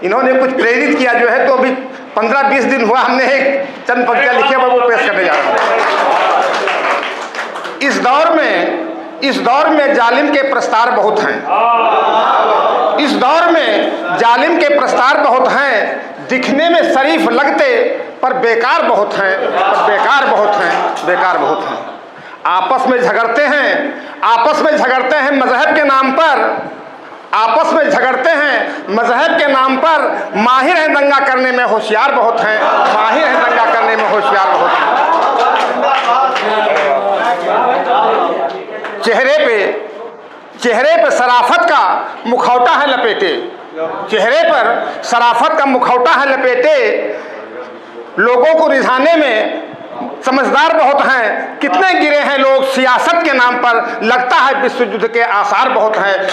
इन्होंने कुछ प्रेरित किया जो है, तो अभी 15-20 दिन हुआ हमने एक चंद पंक्तियां लिखी, मैं वो पेश करने जा रहा हूँ। इस दौर में जालिम के प्रस्तार बहुत हैं। इस दौर में जालिम के प्रस्तार बहुत हैं, दिखने में शरीफ लगते पर बेकार बहुत हैं, बेकार बहुत हैं। आपस में झगड़ते हैं मजहब के नाम पर, मजहब के नाम पर। माहिर हैं दंगा करने में, होशियार बहुत हैं, चेहरे पे शराफत का मुखौटा है लपेटे, लोगों को रिझाने में समझदार बहुत हैं। कितने गिरे हैं लोग सियासत के नाम पर, लगता है विश्व युद्ध के आसार बहुत हैं,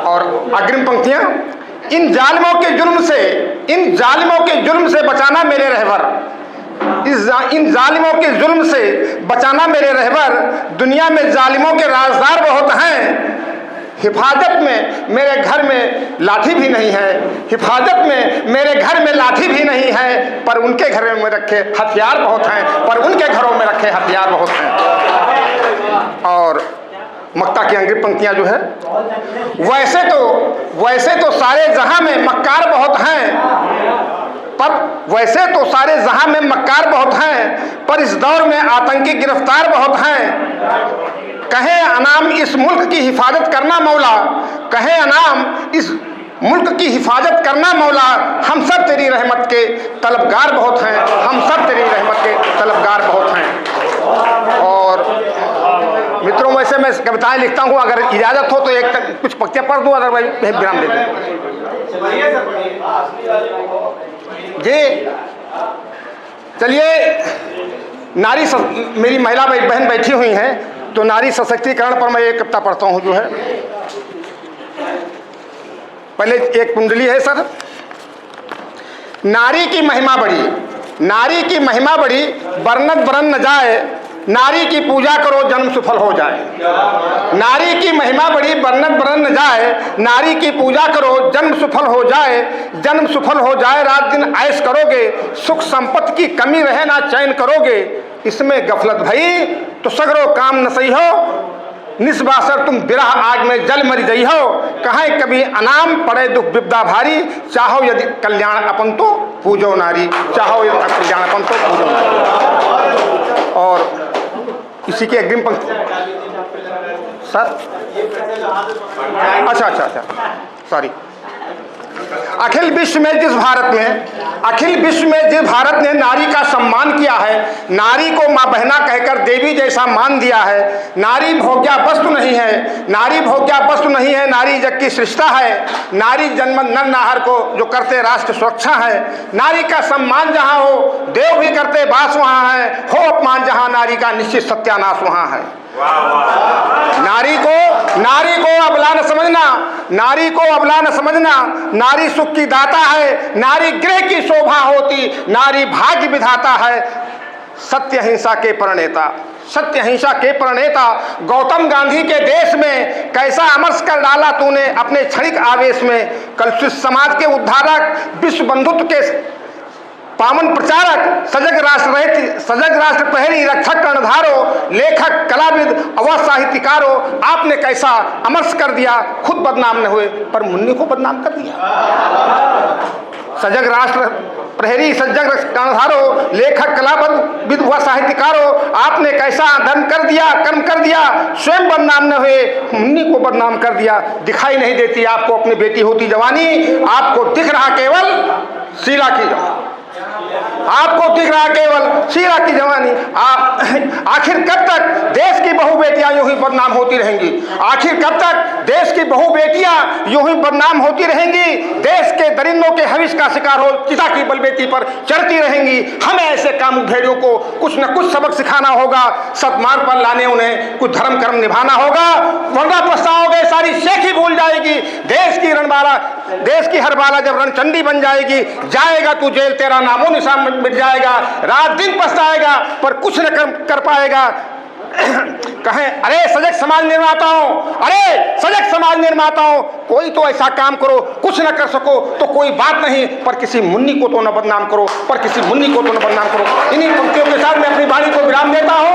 और अग्रिम पंक्तियां, इन जालिमों के जुल्म से बचाना मेरे रहबर, इन जालिमों के जुल्म से बचाना मेरे रहबर। दुनिया में जालिमों के राजदार बहुत हैं, हिफाजत में मेरे घर में लाठी भी नहीं है, पर उनके घरों में रखे हथियार बहुत हैं, और मक्ता की अंग्रेजी पंक्तियां जो है, वैसे तो सारे जहां में मक्कार बहुत हैं, पर इस दौर में आतंकी गिरफ्तार बहुत हैं। कहे अनाम इस मुल्क की हिफाजत करना मौला, हम सब तेरी रहमत के तलबगार बहुत हैं, और मित्रों, वैसे मैं कविताएं लिखता हूँ, अगर इजाजत हो तो एक कुछ पंक्तियां पढ़ दूं, अदरवाइज विराम दे दूं। जी चलिए, मेरी महिला बहन बैठी हुई हैं, तो नारी सशक्तिकरण पर मैं एक कविता पढ़ता हूँ जो है। पहले एक कुंडली है सर। नारी की महिमा बड़ी, बरनत बरन न जाए, नारी की पूजा करो जन्म सफल हो जाए। नारी की महिमा बड़ी, बरनत बरन न जाए, नारी की पूजा करो जन्म सफल हो जाए। रात दिन ऐश करोगे, सुख संपत्ति की कमी रहे ना चैन करोगे। इसमें गफलत भई तो सगरो काम न सही हो, निस्बासर तुम बिरह आग में जल मरी जई हो। कहें कभी अनाम पड़े दुख विपदा भारी, चाहो यदि कल्याण अपन तो पूजो नारी। और इसी के अग्रिम पंक्ति सर, अच्छा सॉरी। अखिल विश्व में जिस भारत ने नारी का सम्मान किया है, नारी को माँ बहना कहकर देवी जैसा मान दिया है। नारी भोग्या वस्तु नहीं है, नारी जग की सृष्टा है। नारी जन्म नर नाहर को जो करते राष्ट्र सुरक्षा है। नारी का सम्मान जहाँ हो, देव भी करते बास वहाँ है। हो अपमान जहाँ, नारी का निश्चित सत्यानाश वहाँ है। नारी को अबला न समझना, नारी सुख की दाता है। नारी गृह की शोभा होती, नारी भाग्य विधाता है। सत्य हिंसा के प्रणेता गौतम गांधी के देश में कैसा अमर्ष कर डाला तूने अपने क्षणिक आवेश में। कलुषित समाज के उद्धारक, विश्व बंधुत्व के पावन प्रचारक, सजग राष्ट्र प्रहरी, रक्षक कर्णधारो, लेखक कलाविद अव साहित्यकारो। आपने कैसा अमर्ष कर दिया, खुद बदनाम न हुए पर मुन्नी को बदनाम कर दिया। सजग राष्ट्र प्रहरी, सजग कर्णधारो, लेखक कलाविद व साहित्यकारो। आपने कैसा कर्म कर दिया, स्वयं बदनाम न हुए, मुन्नी को बदनाम कर दिया। दिखाई नहीं देती आपको अपनी बेटी होती जवानी, आपको दिख रहा केवल शीला की जवानी। आखिर कब तक देश की बहु बेटियां यूं ही बदनाम होती रहेंगी? देश के दरिंदों के हविष का शिकार हो चिता की बलबेटी पर चढ़ती रहेंगी। हमें ऐसे कामू भेड़ियों को कुछ न कुछ सबक सिखाना होगा। सतमार्ग पर लाने उन्हें कुछ धर्म कर्म निभाना होगा, वरना पछताओगे सारी शेखी भूल जाएगी। देश की हर बाला जब रणचंडी बन जाएगी, जाएगा तू जेल, तेरा नामो निशान मिट जाएगा। रात दिन पछताएगा पर कुछ न कर पाएगा। कहें अरे सजग समाज निर्माताओं, अरे सजग समाज निर्माताओं, कोई तो ऐसा काम करो, कुछ न कर सको तो कोई बात नहीं, पर किसी मुन्नी को तो न बदनाम करो, पर किसी मुन्नी को तो न बदनाम करो। इन्हीं पंक्तियों के साथ मैं अपनी वाणी को विराम देता हूं।